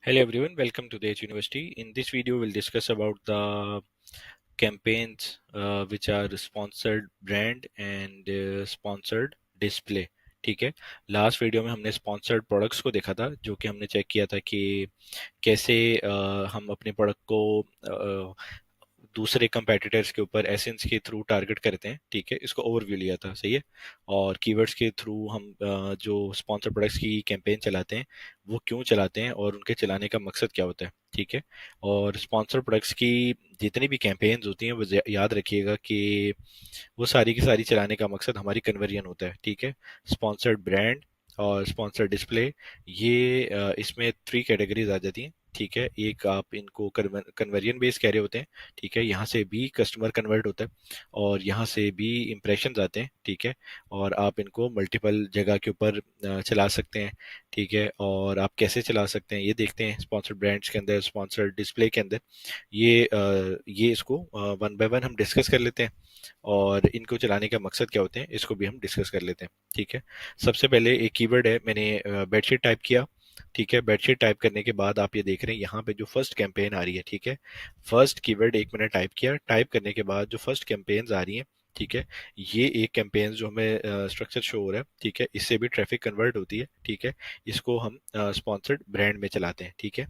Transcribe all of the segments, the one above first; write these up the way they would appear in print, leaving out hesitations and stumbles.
Hello everyone, welcome to the Edge University. In this video, we'll discuss about the campaigns which are sponsored brand and sponsored display. ठीक है। Last video में हमने sponsored products को देखा था, जो कि हमने चेक किया था कि कैसे हम अपने प्रोडक्ट को दूसरे कंपेटिटर्स के ऊपर एसेंस के थ्रू टारगेट करते हैं। ठीक है, इसको ओवरव्यू लिया था, सही है। और कीवर्ड्स के थ्रू हम जो स्पॉन्सर प्रोडक्ट्स की कैंपेन चलाते हैं वो क्यों चलाते हैं और उनके चलाने का मकसद क्या होता है। ठीक है। और स्पॉन्सर प्रोडक्ट्स की जितनी भी कैंपेन्स होती हैं वो याद रखिएगा कि वो सारी की सारी चलाने का मकसद हमारी कन्वर्जन होता है। ठीक है। स्पॉन्सर्ड ब्रांड और स्पॉन्सर डिस्प्ले, ये इसमें थ्री कैटेगरीज आ जाती हैं। ठीक है, एक आप इनको कन्वर्जन बेस कह रहे होते हैं। ठीक है, यहाँ से भी कस्टमर कन्वर्ट होता है और यहाँ से भी इम्प्रेशंस आते हैं। ठीक है। और आप इनको मल्टीपल जगह के ऊपर चला सकते हैं। ठीक है। और आप कैसे चला सकते हैं ये देखते हैं स्पॉन्सर्ड ब्रांड्स के अंदर, स्पॉन्सर्ड डिस्प्ले के अंदर। ये इसको वन बाय वन हम डिस्कस कर लेते हैं और इनको चलाने का मकसद क्या होते हैं इसको भी हम डिस्कस कर लेते हैं। ठीक है। सबसे पहले एक कीवर्ड है, मैंने बेडशीट टाइप किया। ठीक है, बेडशीट टाइप करने के बाद आप ये देख रहे हैं यहाँ पे जो फर्स्ट कैंपेन आ रही है। ठीक है, फर्स्ट कीवर्ड एक मैंने टाइप किया, टाइप करने के बाद जो फर्स्ट कैंपेन्स आ रही हैं। ठीक है, ये एक कैंपेन जो हमें स्ट्रक्चर शो हो रहा है। ठीक है, इससे भी ट्रैफिक कन्वर्ट होती है। ठीक है, इसको हम स्पॉन्सर्ड ब्रांड में चलाते हैं। ठीक है।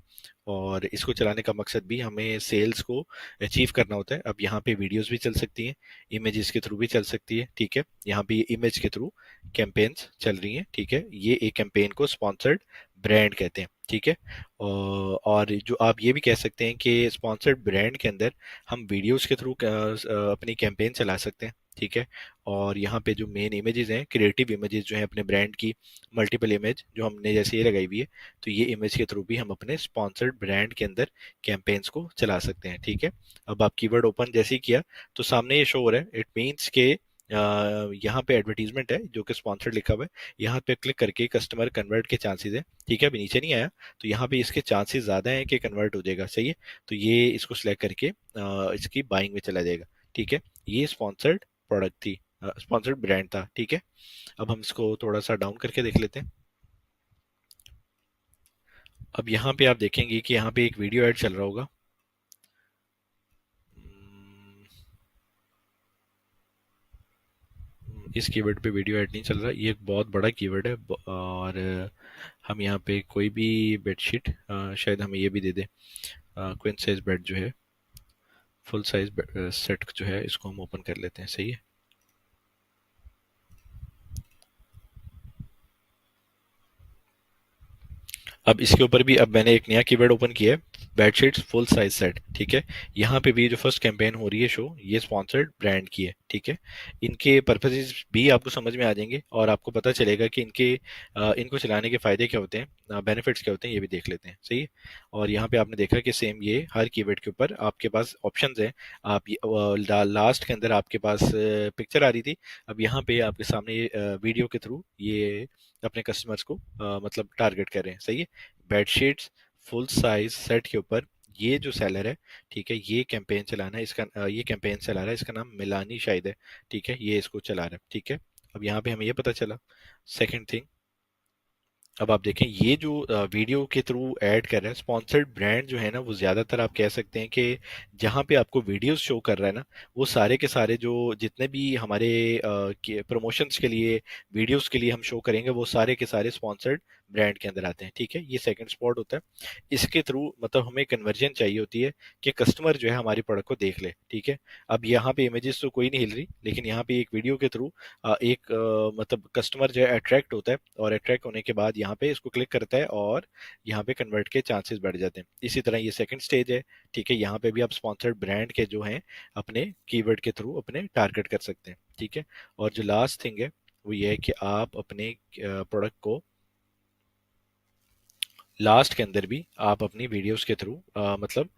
और इसको चलाने का मकसद भी हमें सेल्स को अचीव करना होता है। अब यहाँ पे वीडियोस भी चल सकती हैं, इमेजेस के थ्रू भी चल सकती है। ठीक है, यहाँ पे ये इमेज के थ्रू कैंपेन्स चल रही हैं। ठीक है, ये एक कैंपेन को स्पॉन्सर्ड ब्रांड कहते हैं। ठीक है। और जो आप ये भी कह सकते हैं कि स्पॉन्सर्ड ब्रांड के अंदर हम वीडियोस के थ्रू अपनी कैंपेन चला सकते हैं। ठीक है। और यहाँ पे जो मेन इमेजेस हैं, क्रिएटिव इमेजेस जो हैं अपने ब्रांड की, मल्टीपल इमेज जो हमने जैसे ये लगाई हुई है, तो ये इमेज के थ्रू भी हम अपने स्पॉन्सर्ड ब्रांड के अंदर कैंपेन्स को चला सकते हैं। ठीक है। अब आप कीवर्ड ओपन जैसे ही किया तो सामने ये शो हो रहा है, इट मीन्स के यहाँ पे एडवर्टीजमेंट है जो कि स्पॉन्सर्ड लिखा हुआ है। यहाँ पे क्लिक करके कस्टमर कन्वर्ट के चांसेस है। ठीक है, अभी नीचे नहीं आया तो यहाँ पे इसके चांसेस ज़्यादा हैं कि कन्वर्ट हो जाएगा, सही है। तो ये इसको सिलेक्ट करके इसकी बाइंग में चला जाएगा। ठीक है, ये स्पॉन्सर्ड प्रोडक्ट थी, स्पॉन्सर्ड ब्रांड था। ठीक है। अब हम इसको थोड़ा सा डाउन करके देख लेते हैं। अब यहाँ पे आप देखेंगे कि यहाँ पे एक वीडियो ऐड चल रहा होगा। इस कीवर्ड पे वीडियो ऐड नहीं चल रहा, ये एक बहुत बड़ा कीवर्ड है। और हम यहाँ पे कोई भी बेडशीट, शायद हमें ये भी दे दे, क्वीन साइज बेड जो है, फुल साइज सेट जो है, इसको हम ओपन कर लेते हैं, सही है। अब इसके ऊपर भी अब मैंने एक नया कीवर्ड ओपन किया है, बेडशीट्स फुल साइज सेट। ठीक है, यहाँ पे भी जो फर्स्ट कैंपेन हो रही है शो, ये स्पॉन्सर्ड ब्रांड की है। ठीक है, इनके पर्पसेस भी आपको समझ में आ जाएंगे और आपको पता चलेगा कि इनको चलाने के फायदे क्या होते हैं, बेनिफिट्स क्या होते हैं, ये भी देख लेते हैं, सही है। और यहाँ पे आपने देखा कि सेम ये हर कीवर्ड के ऊपर आपके पास ऑप्शंस हैं। आप लास्ट के अंदर आपके पास पिक्चर आ रही थी, अब यहाँ पे आपके सामने वीडियो के थ्रू ये अपने कस्टमर्स को मतलब टारगेट कर रहे हैं, सही है। बेडशीट्स फुल साइज सेट के ऊपर ये जो सेलर है, ठीक है, ये कैंपेन चलाना है, ये कैंपेन चला रहा है, इसका नाम मिलानी शायद है। ठीक है, ये इसको चला रहा है। ठीक है, अब यहाँ पे हमें ये पता चला। सेकंड थिंग, अब आप देखें ये जो वीडियो के थ्रू ऐड कर रहे हैं, स्पॉन्सर्ड ब्रांड जो है ना, वो ज्यादातर आप कह सकते हैं कि जहाँ पे आपको वीडियोस शो कर रहा है ना, वो सारे के सारे जो जितने भी हमारे प्रमोशंस के लिए, वीडियोस के लिए हम शो करेंगे, वो सारे के सारे स्पॉन्सर्ड ब्रांड के अंदर आते हैं। ठीक है, ये सेकंड स्पॉट होता है। इसके थ्रू मतलब हमें कन्वर्जन चाहिए होती है कि कस्टमर जो है हमारी प्रोडक्ट को देख ले। ठीक है, अब यहाँ पे इमेजेस तो कोई नहीं हिल रही, लेकिन यहाँ पे एक वीडियो के थ्रू एक मतलब कस्टमर जो है अट्रैक्ट होता है और अट्रैक्ट होने के बाद यहाँ पे इसको क्लिक करता है और यहाँ पे कन्वर्ट के चांसेस बढ़ जाते हैं। इसी तरह ये सेकंड स्टेज है। ठीक है, यहाँ पे भी आप स्पॉन्सर्ड ब्रांड के जो हैं अपने कीवर्ड के थ्रू अपने टारगेट कर सकते हैं। ठीक है, और जो लास्ट थिंग है वो ये है कि आप अपने प्रोडक्ट को लास्ट के अंदर भी आप अपनी वीडियोस के थ्रू मतलब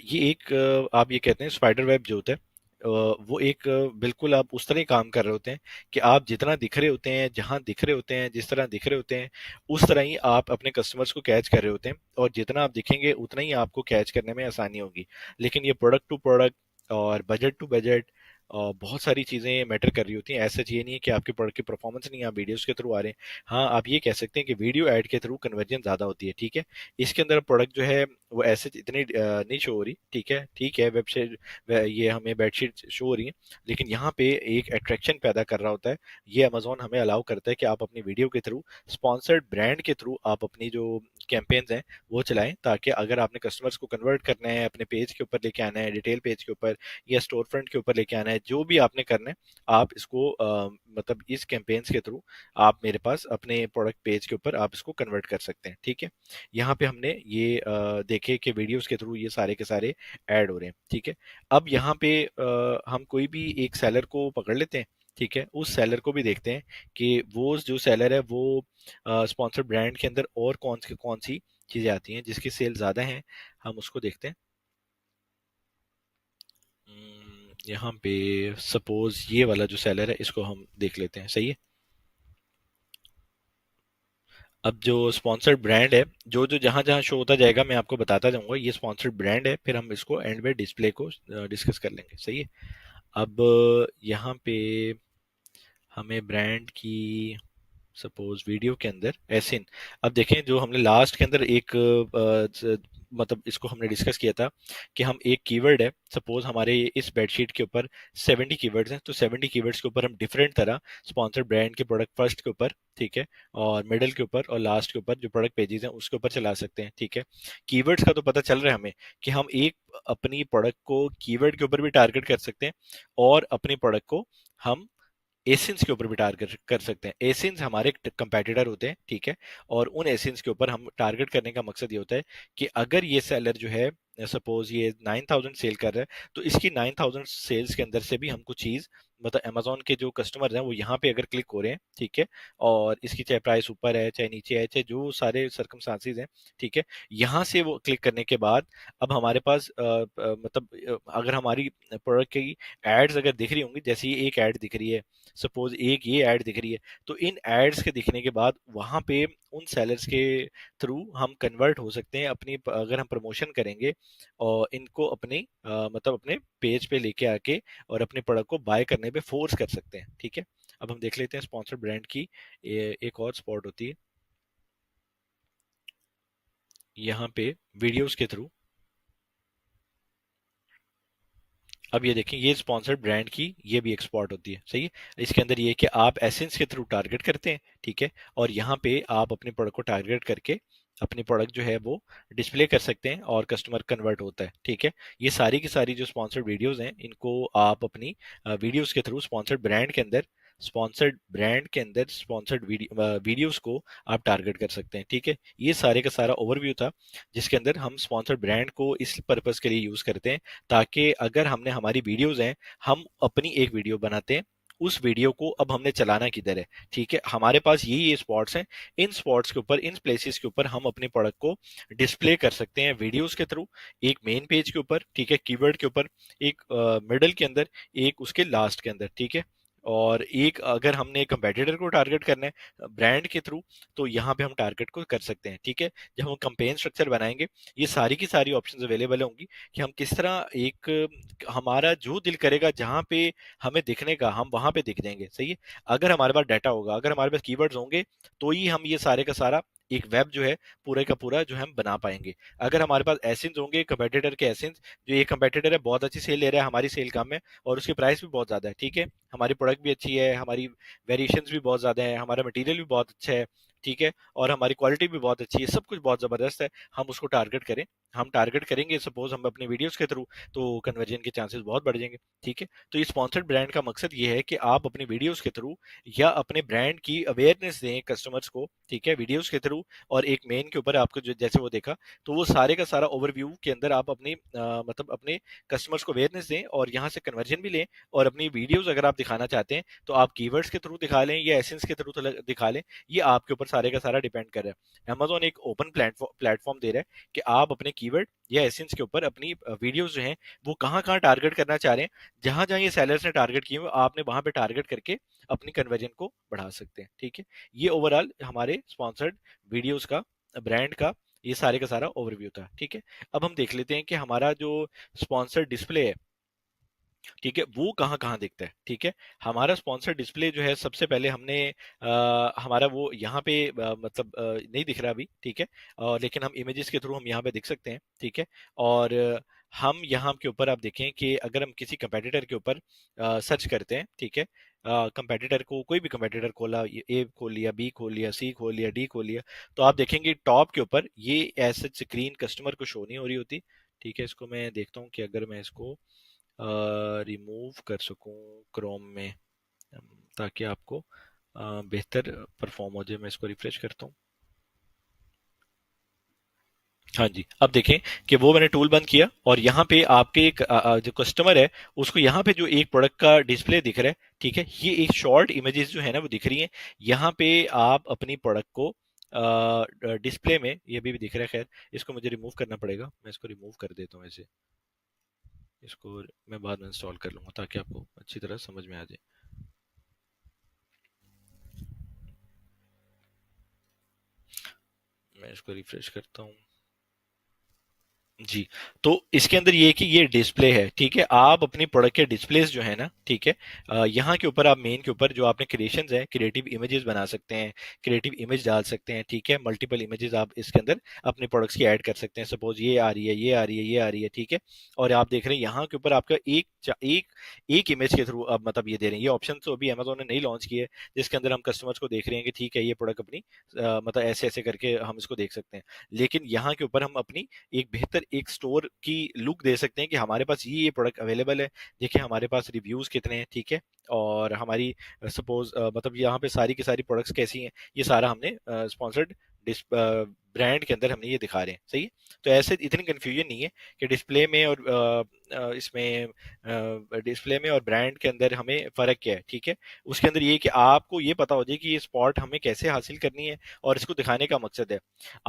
ये एक आप ये कहते हैं स्पाइडर वेब जो होता है, वो एक बिल्कुल आप उस तरह ही काम कर रहे होते हैं कि आप जितना दिख रहे होते हैं, जहां दिख रहे होते हैं, जिस तरह दिख रहे होते हैं, उस तरह ही आप अपने कस्टमर्स को कैच कर रहे होते हैं। और जितना आप दिखेंगे उतना ही आपको कैच करने में आसानी होगी। लेकिन ये प्रोडक्ट टू प्रोडक्ट और बजट टू बजट बहुत सारी चीज़ें मैटर कर रही होती हैं। ऐसा ये नहीं है कि आपके प्रोडक्ट की परफॉर्मेंस नहीं आप वीडियोस के थ्रू आ रहे हैं। हाँ, आप ये कह सकते हैं कि वीडियो ऐड के थ्रू कन्वर्जन ज़्यादा होती है, ठीक है। इसके अंदर प्रोडक्ट जो है वो ऐसे इतनी नहीं शो हो रही, ठीक है, वेबसाइट ये हमें बेडशीट शो हो रही है, लेकिन यहाँ पे एक अट्रैक्शन पैदा कर रहा होता है। ये अमेजोन हमें अलाउ करता है कि आप अपनी वीडियो के थ्रू, स्पॉन्सर्ड ब्रांड के थ्रू आप अपनी जो कैंपेन्स हैं वो चलाएं, ताकि अगर आपने कस्टमर्स को कन्वर्ट करना है, अपने पेज के ऊपर लेके आना है, डिटेल पेज के ऊपर या स्टोर फ्रंट के ऊपर लेके आना है, जो भी आपने करना है, आप इसको मतलब इस कैंपेन्स के थ्रू आप मेरे पास अपने प्रोडक्ट पेज के ऊपर आप इसको कन्वर्ट कर सकते हैं, ठीक है। यहाँ पे हमने ये देखे कि वीडियोस के थ्रू ये सारे के सारे ऐड हो रहे हैं, ठीक है। अब यहाँ पे हम कोई भी एक सेलर को पकड़ लेते हैं, ठीक है। उस सेलर को भी देखते हैं कि वो जो सेलर है वो स्पॉन्सर्ड ब्रांड के अंदर और कौन सी चीजें आती हैं जिसकी सेल ज्यादा है, हम उसको देखते हैं। यहाँ पे सपोज ये वाला जो सेलर है इसको हम देख लेते हैं, सही है। अब जो स्पॉन्सर्ड ब्रांड है, जो जो जहां जहां शो होता जाएगा मैं आपको बताता जाऊंगा ये स्पॉन्सर्ड ब्रांड है, फिर हम इसको एंड में डिस्प्ले को डिस्कस कर लेंगे, सही है। अब यहाँ पे हमें ब्रांड की सपोज वीडियो के अंदर एसिन, अब देखें जो हमने लास्ट के अंदर एक मतलब इसको हमने डिस्कस किया था कि हम एक कीवर्ड है, सपोज हमारे इस बेडशीट के ऊपर 70 कीवर्ड्स हैं, तो 70 कीवर्ड्स के ऊपर हम डिफरेंट तरह स्पॉन्सर्ड ब्रांड के प्रोडक्ट फर्स्ट के ऊपर, ठीक है, और मिडल के ऊपर और लास्ट के ऊपर जो प्रोडक्ट पेजेस हैं उसके ऊपर चला सकते हैं, ठीक है। कीवर्ड्स का तो पता चल रहा है हमें कि हम एक अपनी प्रोडक्ट को कीवर्ड के ऊपर भी टारगेट कर सकते हैं, और अपनी प्रोडक्ट को हम एसिन्स के ऊपर भी टारगेट कर सकते हैं। एसिन्स हमारे कंपेटिटर होते हैं, ठीक है, और उन एसिन्स के ऊपर हम टारगेट करने का मकसद ये होता है कि अगर ये सेलर जो है सपोज ये 9000 सेल कर रहा है, तो इसकी 9000 सेल्स के अंदर से भी हम कुछ चीज, मतलब अमेजोन के जो कस्टमर हैं वो यहाँ पे अगर क्लिक हो रहे हैं, ठीक है, और इसकी चाहे प्राइस ऊपर है चाहे नीचे है चाहे जो सारे सर्कमस्टांसेस हैं, ठीक है, यहाँ से वो क्लिक करने के बाद अब हमारे पास मतलब अगर हमारी प्रोडक्ट की एड्स अगर दिख रही होंगी, जैसे ये एक ऐड दिख रही है, सपोज एक ये ऐड दिख रही है, तो इन एड्स के दिखने के बाद वहां पे उन सेलर्स के थ्रू हम कन्वर्ट हो सकते हैं अपनी, अगर हम प्रमोशन करेंगे और इनको अपनी मतलब अपने पेज पे लेके आके और अपने प्रोडक्ट को बाय करने पे फोर्स कर सकते हैं, ठीक है। अब हम देख लेते हैं स्पॉन्सर्ड ब्रांड की एक और स्पॉट होती है यहाँ पे वीडियोस के थ्रू। अब ये देखें ये स्पॉन्सर्ड ब्रांड की ये भी एक्सपोर्ट होती है, सही है। इसके अंदर ये है कि आप एसेंस के थ्रू टारगेट करते हैं, ठीक है, और यहाँ पे आप अपने प्रोडक्ट को टारगेट करके अपनी प्रोडक्ट जो है वो डिस्प्ले कर सकते हैं और कस्टमर कन्वर्ट होता है, ठीक है। ये सारी की सारी जो स्पॉन्सर्ड वीडियोस हैं इनको आप अपनी वीडियोस के थ्रू स्पॉन्सर्ड ब्रांड के अंदर स्पॉन्सर्ड वीडियोस को आप टारगेट कर सकते हैं, ठीक है। ये सारे का सारा ओवरव्यू था जिसके अंदर हम स्पॉन्सर्ड ब्रांड को इस पर्पस के लिए यूज करते हैं, ताकि अगर हमने हमारी वीडियोस हैं, हम अपनी एक वीडियो बनाते हैं, उस वीडियो को अब हमने चलाना किधर है, ठीक है, हमारे पास ये स्पॉट्स हैं, इन स्पॉट्स के ऊपर इन प्लेसेस के ऊपर हम अपने प्रोडक्ट को डिस्प्ले कर सकते हैं वीडियोस के थ्रू, एक मेन पेज के ऊपर, ठीक है, कीवर्ड के ऊपर, एक मिडल के अंदर, एक उसके लास्ट के अंदर, ठीक है, और एक अगर हमने कंपेटिटर को टारगेट करना है ब्रांड के थ्रू, तो यहाँ पे हम टारगेट को कर सकते हैं, ठीक है। जब हम कंपेन स्ट्रक्चर बनाएंगे ये सारी की सारी ऑप्शंस अवेलेबल होंगी कि हम किस तरह एक हमारा जो दिल करेगा जहां पे हमें दिखने का हम वहां पे दिख जाएंगे, सही है। अगर हमारे पास डाटा होगा, अगर हमारे पास कीवर्ड्स होंगे, तो ही हम ये सारे का सारा एक वेब जो है पूरे का पूरा जो है हम बना पाएंगे। अगर हमारे पास एसेंस होंगे कंपेटिटर के एसेंस, जो ये कंपेटिटर है बहुत अच्छी सेल ले रहा है, हमारी सेल कम है और उसकी प्राइस भी बहुत ज्यादा है, ठीक है, हमारी प्रोडक्ट भी अच्छी है, हमारी वेरिएशंस भी बहुत ज्यादा है, हमारा मटेरियल भी बहुत अच्छा है, ठीक है, और हमारी क्वालिटी भी बहुत अच्छी है, सब कुछ बहुत जबरदस्त है, हम उसको टारगेट करें, हम टारगेट करेंगे सपोज हम अपनी वीडियोस के थ्रू, तो कन्वर्जन के चांसेस बहुत बढ़ जाएंगे, ठीक है। तो ये स्पॉन्सर्ड ब्रांड का मकसद ये है कि आप अपनी वीडियोस के थ्रू या अपने ब्रांड की अवेयरनेस दें कस्टमर्स को, ठीक है, वीडियोस के थ्रू, और एक मेन के ऊपर आपको जो जैसे वो देखा, तो वो सारे का सारा ओवरव्यू के अंदर आप अपनी मतलब अपने कस्टमर्स को अवेयरनेस दें और यहाँ से कन्वर्जन भी लें, और अपनी वीडियोस अगर आप दिखाना चाहते हैं तो आप कीवर्ड्स के थ्रू दिखा लें या एसेंस के थ्रू दिखा लें, ये आपके ऊपर सारे का सारा डिपेंड कर रहा है। अमेजोन एक ओपन प्लेटफॉर्म दे रहा है कि आप अपने कीवर्ड या एसेंस के ऊपर अपनी वीडियोस जो हैं वो कहाँ कहाँ टारगेट करना चाह रहे हैं, जहां जहां ये सेलर्स ने टारगेट किए हुए आपने वहां पे टारगेट करके अपनी कन्वर्जन को बढ़ा सकते हैं, ठीक है। ये ओवरऑल हमारे स्पॉन्सर्ड वीडियोस का ब्रांड का ये सारे का सारा ओवरव्यू था, ठीक है। अब हम देख लेते हैं कि हमारा जो स्पॉन्सर्ड डिस्प्ले है ठीक है, वो कहाँ कहाँ दिखता है। ठीक है, हमारा स्पॉन्सर डिस्प्ले जो है सबसे पहले हमने हमारा वो यहाँ पे मतलब नहीं दिख रहा अभी। ठीक है, लेकिन हम इमेजेस के थ्रू हम यहाँ पे दिख सकते हैं। ठीक है, और हम यहाँ के ऊपर आप देखें कि अगर हम किसी कंपेटिटर के ऊपर सर्च करते हैं। ठीक है, कंपेटिटर को कोई भी कंपेटिटर खोला, ए खोल लिया, बी खोल लिया, सी खोल लिया, डी खोल लिया, तो आप देखेंगे टॉप के ऊपर ये ऐसे स्क्रीन कस्टमर को शो नहीं हो रही होती। ठीक है, इसको मैं देखता हूँ कि अगर मैं इसको रिमूव कर सकूं क्रोम में, ताकि आपको बेहतर परफॉर्म हो जाए। मैं इसको रिफ्रेश करता हूँ। हाँ जी, अब देखें कि वो मैंने टूल बंद किया और यहाँ पे आपके एक जो कस्टमर है उसको यहाँ पे जो एक प्रोडक्ट का डिस्प्ले दिख रहा है। ठीक है, ये एक शॉर्ट इमेजेस जो है ना वो दिख रही हैं। यहाँ पे आप अपनी प्रोडक्ट को डिस्प्ले में, ये भी दिख रहा है। खैर, इसको मुझे रिमूव करना पड़ेगा, मैं इसको रिमूव कर देता हूँ ऐसे। इसको मैं बाद में इंस्टॉल कर लूंगा ताकि आपको अच्छी तरह समझ में आ जाए। मैं इसको रिफ्रेश करता हूँ। जी, तो इसके अंदर ये है कि ये डिस्प्ले है। ठीक है, आप अपनी प्रोडक्ट के डिस्प्लेस जो है ना, ठीक है, यहाँ के ऊपर आप मेन के ऊपर जो आपने क्रिएशंस है, क्रिएटिव इमेजेस बना सकते हैं, क्रिएटिव इमेज डाल सकते हैं। ठीक है, मल्टीपल इमेजेस आप इसके अंदर अपने प्रोडक्ट्स की ऐड कर सकते हैं। सपोज ये आ रही है, ये आ रही है, ये आ रही है। ठीक है, और आप देख रहे हैं यहाँ के ऊपर आपका एक एक इमेज के थ्रू अब मतलब ये दे रहे हैं। ये ऑप्शन तो अभी अमेजोन ने नहीं लॉन्च किया है, जिसके अंदर हम कस्टमर्स को देख रहे हैं कि ठीक है ये प्रोडक्ट अपनी मतलब ऐसे ऐसे करके हम इसको देख सकते हैं। लेकिन यहाँ के ऊपर हम अपनी एक बेहतर एक स्टोर की लुक दे सकते हैं कि हमारे पास ये प्रोडक्ट अवेलेबल है। देखिए हमारे पास रिव्यूज कितने हैं। ठीक है, और हमारी सपोज मतलब यहाँ पे सारी की सारी प्रोडक्ट्स कैसी हैं, ये सारा हमने स्पॉन्सर्ड ब्रांड के अंदर हमने ये दिखा रहे हैं। सही है, तो ऐसे इतनी कंफ्यूजन नहीं है कि डिस्प्ले में और इसमें डिस्प्ले में और ब्रांड के अंदर हमें फ़र्क क्या है। ठीक है, उसके अंदर ये है कि आपको ये पता हो जाए कि ये स्पॉट हमें कैसे हासिल करनी है और इसको दिखाने का मकसद है।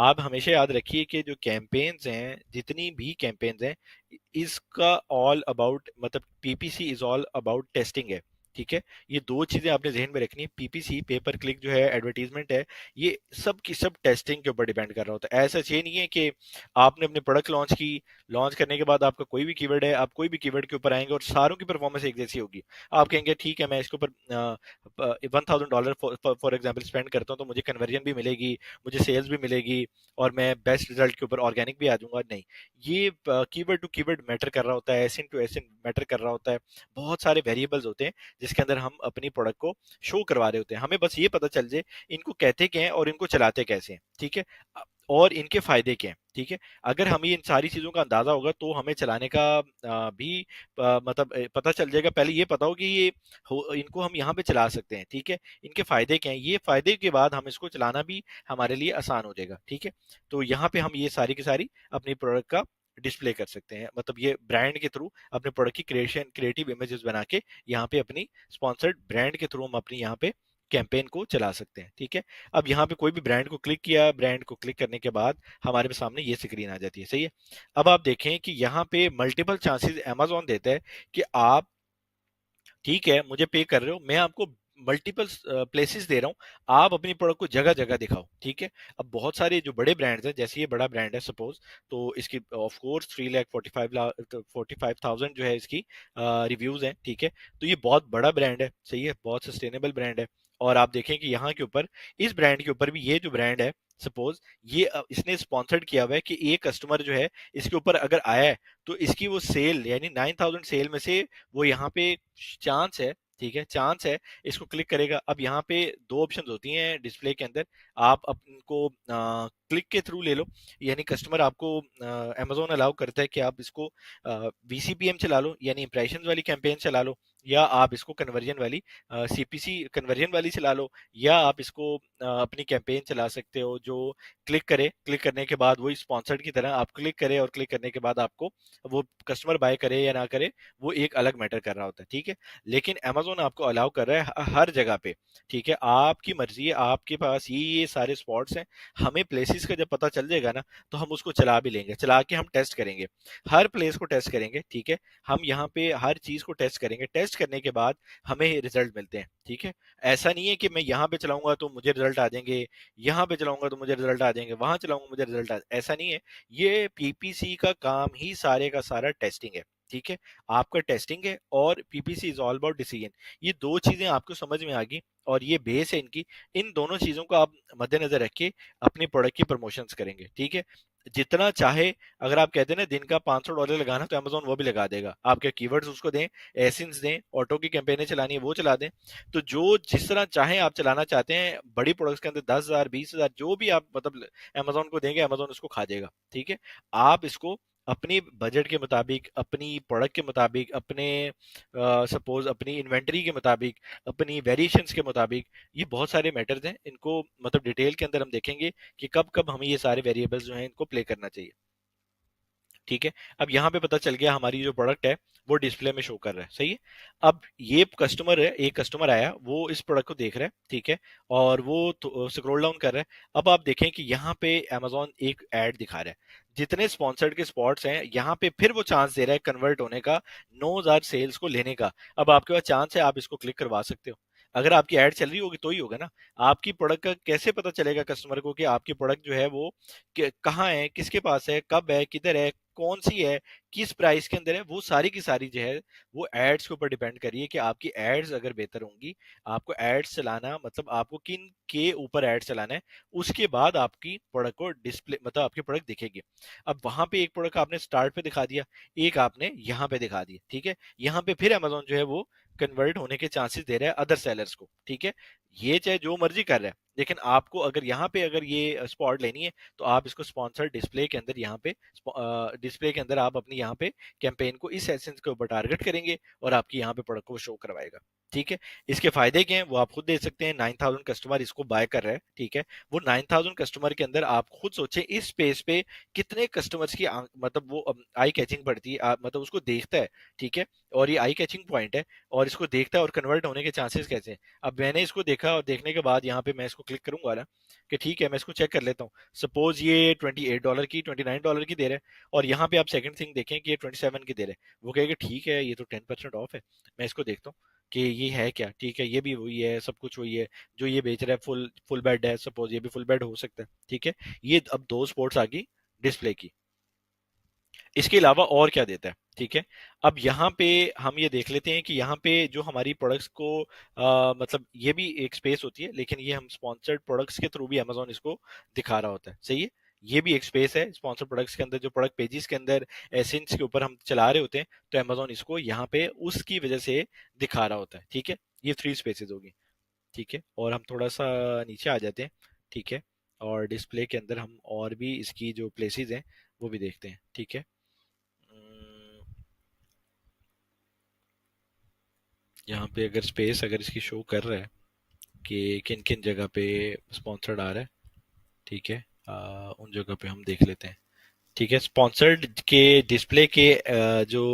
आप हमेशा याद रखिए कि जो कैंपेन्स हैं, जितनी भी कैंपेन्स हैं, इसका ऑल अबाउट मतलब PPC is all about testing है। ठीक है, ये दो चीजें आपने जहन में रखनी है। पीपीसी पेपर क्लिक जो है एडवर्टीजमेंट है, ये सब की सब टेस्टिंग के ऊपर डिपेंड कर रहा होता है। ऐसा ये नहीं है कि आपने अपने प्रोडक्ट लॉन्च की, लॉन्च करने के बाद आपका कोई भी कीवर्ड है, आप कोई भी कीवर्ड के ऊपर आएंगे और सारों की परफॉर्मेंस एक जैसी होगी। आप कहेंगे ठीक है मैं इसके ऊपर $1000 फॉर एग्जाम्पल स्पेंड करता हूँ तो मुझे कन्वर्जन भी मिलेगी, मुझे सेल्स भी मिलेगी और मैं बेस्ट रिजल्ट के ऊपर ऑर्गेनिक भी आ जाऊंगा। नहीं, ये कीवर्ड टू कीवर्ड मैटर कर रहा होता है, एसिन टू एसिन मैटर कर रहा होता है। बहुत सारे वेरिएबल्स होते हैं जिसके अंदर हम अपनी प्रोडक्ट को शो करवा रहे होते हैं। हमें बस ये पता चल जाए इनको कहते क्या हैं और इनको चलाते कैसे हैं। ठीक है, और इनके फायदे क्या हैं। ठीक है, अगर हमें इन सारी चीजों का अंदाजा होगा तो हमें चलाने का भी मतलब पता चल जाएगा। पहले ये पता हो कि ये इनको हम यहाँ पे चला सकते हैं। ठीक है, इनके फायदे क्या हैं, ये फायदे के बाद हम इसको चलाना भी हमारे लिए आसान हो जाएगा। ठीक है, तो यहाँ पे हम ये सारी की सारी अपनी प्रोडक्ट का डिस्प्ले कर सकते हैं, मतलब ये ब्रांड के थ्रू अपने प्रोडक्ट की क्रिएशन क्रिएटिव इमेजेस बना के यहाँ पे अपनी स्पॉन्सर्ड ब्रांड के थ्रू हम अपनी यहाँ पे कैंपेन को चला सकते हैं। ठीक है, अब यहाँ पे कोई भी ब्रांड को क्लिक किया, ब्रांड को क्लिक करने के बाद हमारे सामने ये स्क्रीन आ जाती है। सही है, अब आप देखें कि यहाँ पे मल्टीपल चांसेस अमेजोन देता है कि आप, ठीक है, मुझे पे कर रहे हो, मैं आपको मल्टीपल प्लेसेस दे रहा हूँ, आप अपनी प्रोडक्ट को जगह जगह दिखाओ। ठीक है, अब बहुत सारे जो बड़े ब्रांड्स हैं, जैसे ये बड़ा ब्रांड है सपोज, तो इसकी ऑफ कोर्स 3,45,000 जो है इसकी रिव्यूज हैं। ठीक है, तो ये बहुत बड़ा ब्रांड है। सही है, बहुत सस्टेनेबल ब्रांड है। और आप देखें कि यहाँ के ऊपर इस ब्रांड के ऊपर भी ये जो ब्रांड है सपोज, ये इसने स्पॉन्सर्ड किया हुआ है कि एक कस्टमर जो है इसके ऊपर अगर आया है तो इसकी वो सेल यानी 9,000 सेल में से वो यहाँ पे चांस है। ठीक है, चांस है, इसको क्लिक करेगा। अब यहाँ पे दो ऑप्शंस होती हैं डिस्प्ले के अंदर, आप अपनको क्लिक के थ्रू ले लो, यानी कस्टमर आपको अमेजोन अलाउ करता है कि आप इसको वीसीपीएम चला लो यानी इंप्रेशन वाली कैंपेन चला लो, या आप इसको कन्वर्जन वाली सीपीसी कन्वर्जन वाली चला लो, या आप इसको अपनी कैंपेन चला सकते हो जो क्लिक करे, क्लिक करने के बाद वही स्पॉन्सर्ड की तरह आप क्लिक करें और क्लिक करने के बाद आपको वो कस्टमर बाय करे या ना करे वो एक अलग मैटर कर रहा होता है। ठीक है, लेकिन अमेजोन आपको अलाउ कर रहा है हर जगह पे। ठीक है, आपकी मर्जी है, आपके पास ये सारे स्पॉट्स हैं। हमें प्लेसेस का जब पता चल जाएगा ना तो हम उसको चला भी लेंगे, चला के हम टेस्ट करेंगे, हर प्लेस को टेस्ट करेंगे। ठीक है, हम यहाँ पे हर चीज को टेस्ट करेंगे, टेस्ट करने के बाद हमें रिजल्ट मिलते हैं। ठीक है, ऐसा नहीं है कि मैं यहाँ पे चलाऊंगा तो मुझे रिजल्ट आ जाएंगे, यहाँ पे चलाऊंगा तो मुझे रिजल्ट आ जाएंगे, वहां चलाऊंगा मुझे रिजल्ट आ, ऐसा नहीं है। ये पीपीसी का काम ही सारे का सारा टेस्टिंग है। ठीक है। आपका टेस्टिंग है और PPC is all about decision. ये दो चीजें आपको समझ में आ गई और ये बेस है इनकी। इन दोनों चीजों को आप मद्देनजर रख के अपने प्रोडक्ट की प्रमोशंस करेंगे, ठीक है। जितना चाहे, अगर आप कहते हैं ना दिन का $500 लगाना, तो अमेजोन वो भी लगा देगा। आपके कीवर्ड्स उसको दें, एसिन्स दें, ऑटो की कैंपेनें चलानी है वो चला दें। तो जो जिस तरह चाहे आप चलाना चाहते हैं, बड़ी प्रोडक्ट्स के अंदर 10,000 20,000 जो भी आप मतलब अमेजोन को देंगे, अमेजोन उसको खा जाएगा, ठीक है। आप इसको अपनी बजट के मुताबिक, अपनी प्रोडक्ट के मुताबिक, अपने सपोज अपनी इन्वेंटरी के मुताबिक, अपनी वेरिएशंस के मुताबिक, ये बहुत सारे मैटर्स हैं, इनको मतलब डिटेल के अंदर हम देखेंगे कि कब कब हमें ये सारे वेरिएबल्स जो हैं इनको प्ले करना चाहिए, ठीक है। अब यहाँ पे पता चल गया हमारी जो प्रोडक्ट है वो डिस्प्ले में शो कर रहा है, सही है। अब ये कस्टमर है, एक कस्टमर आया, वो इस प्रोडक्ट को देख रहा है, ठीक है, और वो स्क्रॉल डाउन कर रहा है। अब आप देखें कि यहाँ पे अमेजोन एक ऐड दिखा रहा है, जितने स्पॉन्सर्ड के स्पॉट्स हैं यहाँ पे फिर वो चांस दे रहा है कन्वर्ट होने का, 9,000 सेल्स को लेने का। अब आपके पास चांस है, आप इसको क्लिक करवा सकते हो। अगर आपकी ऐड चल रही होगी तो ही होगा ना। आपकी प्रोडक्ट का कैसे पता चलेगा कस्टमर को कि आपकी प्रोडक्ट जो है वो कहाँ है, किसके पास है, कब है, किधर है, कौन सी है, किस प्राइस के अंदर है, वो सारी की सारी जो है वो एड्स के ऊपर डिपेंड करिए कि आपकी एड्स अगर बेहतर होंगी। आपको एड्स चलाना मतलब आपको किन के ऊपर एड चलाना है, उसके बाद आपकी प्रोडक्ट को डिस्प्ले मतलब आपकी प्रोडक्ट दिखेगी। अब वहां पे एक प्रोडक्ट आपने स्टार्ट पे दिखा दिया, एक आपने यहाँ पे दिखा दिया, ठीक है। यहाँ पे फिर अमेजोन जो है वो कन्वर्ट होने के चांसेस दे रहा है अदर सेलर्स को, ठीक है। ये चाहे जो मर्जी कर रहा है, लेकिन आपको अगर यहाँ पे अगर ये स्पॉट लेनी है, तो आप इसको स्पॉन्सर डिस्प्ले के अंदर यहाँ पे डिस्प्ले के अंदर आप अपनी यहाँ पे कैंपेन को इस एसेंस के ऊपर टारगेट करेंगे और आपकी यहाँ पे प्रोडक्ट को शो करवाएगा, ठीक है। इसके फायदे क्या हैं वो आप खुद देख सकते हैं। 9,000 कस्टमर इसको बाय कर रहे हैं, ठीक है। वो 9,000 कस्टमर के अंदर आप खुद सोचें इस स्पेस पे कितने कस्टमर्स की मतलब वो आई कैचिंग पड़ती है, मतलब उसको देखता है, ठीक है। और ये आई कैचिंग पॉइंट है और इसको देखता है और कन्वर्ट होने के चांसेस कैसे हैं। अब मैंने इसको देखा और देखने के बाद यहाँ पे मैं इसको क्लिक करूंगा ना कि ठीक है मैं इसको चेक कर लेता हूँ। सपोज ये $28 की, $29 की दे रहा है, और यहाँ पे आप सेकंड थिंग देखें कि ये 27 की दे रहे हैं। वो कहेगा ठीक है ये तो 10% ऑफ है, मैं इसको देखता हूँ कि ये है क्या, ठीक है। ये भी वही है, सब कुछ वही है जो ये बेच रहा है। फुल फुल बेड है, सपोज ये भी फुल बेड हो सकता है, ठीक है। ये अब दो स्पोर्ट्स आ गई डिस्प्ले की। इसके अलावा और क्या देता है, ठीक है। अब यहाँ पे हम ये देख लेते हैं कि यहाँ पे जो हमारी प्रोडक्ट्स को मतलब ये भी एक स्पेस होती है, लेकिन ये हम स्पॉन्सर्ड प्रोडक्ट्स के थ्रू भी अमेजोन इसको दिखा रहा होता है, सही है। ये भी एक स्पेस है स्पॉन्सर्ड प्रोडक्ट्स के अंदर, जो प्रोडक्ट पेजेस के अंदर एसेंस के ऊपर हम चला रहे होते हैं, तो अमेजोन इसको यहाँ पे उसकी वजह से दिखा रहा होता है, ठीक है। ये 3 स्पेसेस होगी, ठीक है। और हम थोड़ा सा नीचे आ जाते हैं, ठीक है। और डिस्प्ले के अंदर हम और भी इसकी जो प्लेसेस हैं वो भी देखते हैं, ठीक है। यहाँ पे अगर स्पेस अगर इसकी शो कर रहा है कि किन किन जगह पे स्पॉन्सर्ड आ रहा है, ठीक है। उन जगह पे हम देख लेते हैं, ठीक है। स्पॉन्सर्ड के डिस्प्ले के जो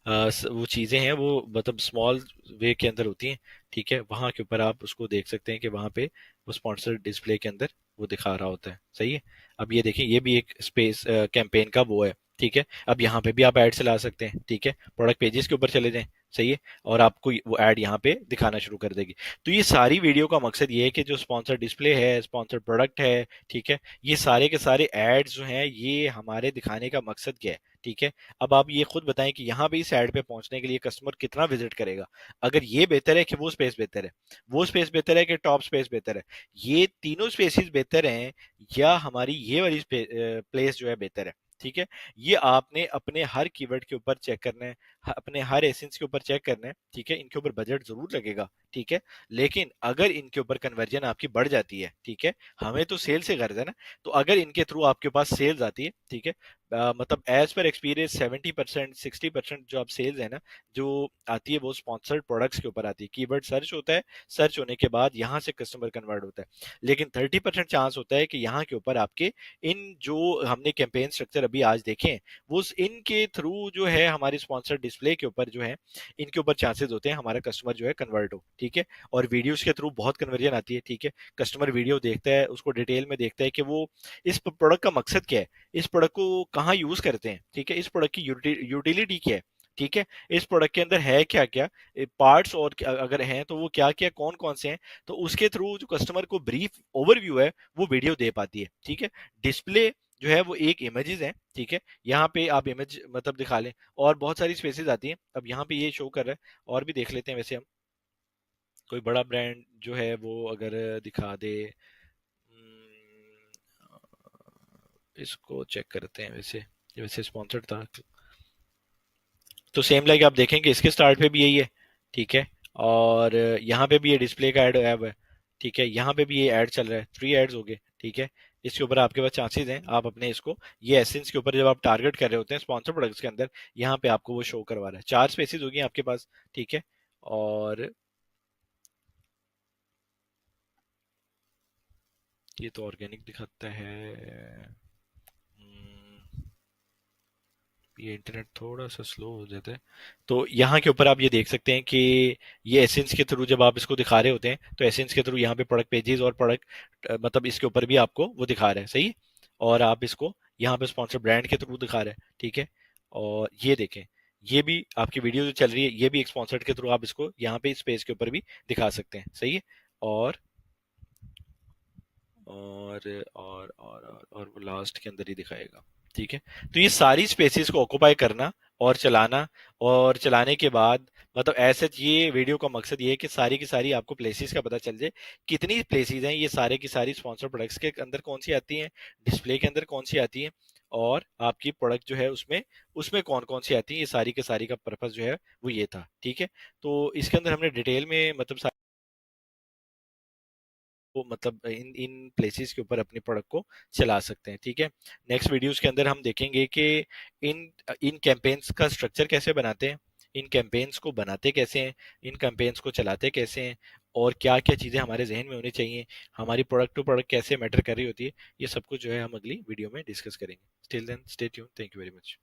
वो चीज़ें हैं वो मतलब स्मॉल वे के अंदर होती हैं, ठीक है। वहाँ के ऊपर आप उसको देख सकते हैं कि वहाँ पे वो स्पॉन्सर्ड डिस्प्ले के अंदर वो दिखा रहा होता है, सही है। अब ये देखें ये भी एक स्पेस कैंपेन का वो है, ठीक है। अब यहाँ पे भी आप ऐड चला सकते हैं, ठीक है। प्रोडक्ट पेजेस के ऊपर चले जाएं, सही है, और आपको वो ऐड यहाँ पे दिखाना शुरू कर देगी। तो ये सारी वीडियो का मकसद ये है कि जो स्पॉन्सर डिस्प्ले है, स्पॉन्सर प्रोडक्ट है, ठीक है, ये सारे के सारे एड्स जो हैं ये हमारे दिखाने का मकसद क्या है, ठीक है। अब आप ये खुद बताएं कि यहाँ पे इस ऐड पे पहुंचने के लिए कस्टमर कितना विजिट करेगा। अगर ये बेहतर है कि वो स्पेस बेहतर है, वो स्पेस बेहतर है कि टॉप स्पेस बेहतर है, ये तीनों स्पेसिस बेहतर हैं, या हमारी ये वाली प्लेस जो है बेहतर है, ठीक है। ये आपने अपने हर कीवर्ड के ऊपर चेक करना है, अपने हर एसेंस के ऊपर चेक करना है, ठीक है। इनके ऊपर बजट जरूर लगेगा, ठीक है, लेकिन अगर इनके ऊपर कन्वर्जन आपकी बढ़ जाती है, ठीक है, हमें तो सेल से गर्ज है ना, तो अगर इनके थ्रू आपके पास सेल्स आती है, ठीक है, मतलब एज पर एक्सपीरियंस 70% 60% जो आप सेल्स है ना जो आती है वो स्पॉन्सर्ड प्रोडक्ट्स के ऊपर आती है। कीवर्ड सर्च होता है, सर्च होने के बाद यहाँ से कस्टमर कन्वर्ट होता है, लेकिन 30% चांस होता है कि यहाँ के ऊपर आपके इन जो हमने कैंपेन स्ट्रक्चर अभी आज देखे हैं वो इनके थ्रू जो है हमारी स्पॉन्सर्ड डिस्प्ले के ऊपर जो है इनके ऊपर चांसेस होते हैं हमारा कस्टमर जो है कन्वर्ट हो, ठीक है। और वीडियोस के थ्रू बहुत कन्वर्जन आती है, ठीक है। कस्टमर वीडियो देखता है, उसको डिटेल में देखता है कि वो इस प्रोडक्ट का मकसद क्या है, इस प्रोडक्ट को कहाँ यूज करते हैं, ठीक है, इस प्रोडक्ट की यूटिलिटी क्या है, ठीक है, इस प्रोडक्ट के अंदर है क्या क्या पार्ट्स, और अगर हैं तो वो क्या क्या कौन कौन से हैं, तो उसके थ्रू जो कस्टमर को ब्रीफ ओवरव्यू है वो वीडियो दे पाती है, ठीक है। डिस्प्ले जो है वो एक इमेजेस है, ठीक है। यहाँ पे आप इमेज मतलब दिखा लें, और बहुत सारी स्पेसेस आती हैं। अब यहाँ पे ये शो कर रहा है, और भी देख लेते हैं वैसे हम। कोई बड़ा ब्रांड जो है वो अगर दिखा दे, इसको चेक करते हैं। वैसे ये वैसे स्पॉन्सर्ड था, तो सेम लाइक आप देखेंगे इसके स्टार्ट पे भी यही है, ठीक है। और यहाँ पे भी ये डिस्प्ले का ऐड है, ठीक है। यहाँ पे भी ये ऐड चल रहा है, 3 एड्स हो गए, ठीक है। इसके ऊपर आपके पास चांसेस हैं, आप अपने इसको, ये एसेंस के ऊपर जब आप टारगेट कर रहे होते हैं स्पॉन्सर प्रोडक्ट्स के अंदर, यहाँ पे आपको वो शो करवा रहा है। 4 स्पेसेस होगी आपके पास, ठीक है। और ये तो ऑर्गेनिक दिखाता है। ये इंटरनेट थोड़ा सा स्लो हो जाता है। तो यहाँ के ऊपर आप ये देख सकते हैं कि ये एसेंस के थ्रू जब आप इसको दिखा रहे होते हैं, तो एसेंस के थ्रू यहाँ पे प्रोडक्ट पेजेस और प्रोडक्ट मतलब इसके ऊपर भी आपको वो दिखा रहा है, सही है। और आप इसको यहाँ पे स्पॉन्सर ब्रांड के थ्रू दिखा रहे हैं, ठीक है। और ये देखें, ये भी आपकी वीडियो जो चल रही है, ये भी एक स्पॉन्सर्ड के थ्रू आप इसको यहाँ पे इस पेज के ऊपर भी दिखा सकते हैं, सही है। और और वो लास्ट के अंदर ही दिखाएगा, ठीक है। तो ये सारी स्पेसेस को ऑक्युपाई करना और चलाना, और चलाने के बाद मतलब ऐसे ये वीडियो का मकसद ये है कि सारी की सारी आपको प्लेसेस का पता चल जाए, कितनी प्लेसेस हैं ये सारे की सारी स्पॉन्सर प्रोडक्ट्स के अंदर कौन सी आती हैं, डिस्प्ले के अंदर कौन सी आती हैं, और आपकी प्रोडक्ट जो है उसमें उसमें कौन कौन सी आती है। ये सारी के सारी का पर्पस जो है वो ये था, ठीक है। तो इसके अंदर हमने डिटेल में मतलब वो मतलब इन इन प्लेसेस के ऊपर अपने प्रोडक्ट को चला सकते हैं, ठीक है। नेक्स्ट वीडियोस के अंदर हम देखेंगे कि इन इन कैंपेन्स का स्ट्रक्चर कैसे बनाते हैं, इन कैंपेन्स को बनाते कैसे हैं, इन कैंपेन्स को चलाते कैसे हैं, और क्या क्या चीज़ें हमारे जहन में होनी चाहिए, हमारी प्रोडक्ट टू प्रोडक्ट कैसे मैटर कर रही होती है। ये सब कुछ जो है हम अगली वीडियो में डिस्कस करेंगे। Till then stay tune, thank you very much.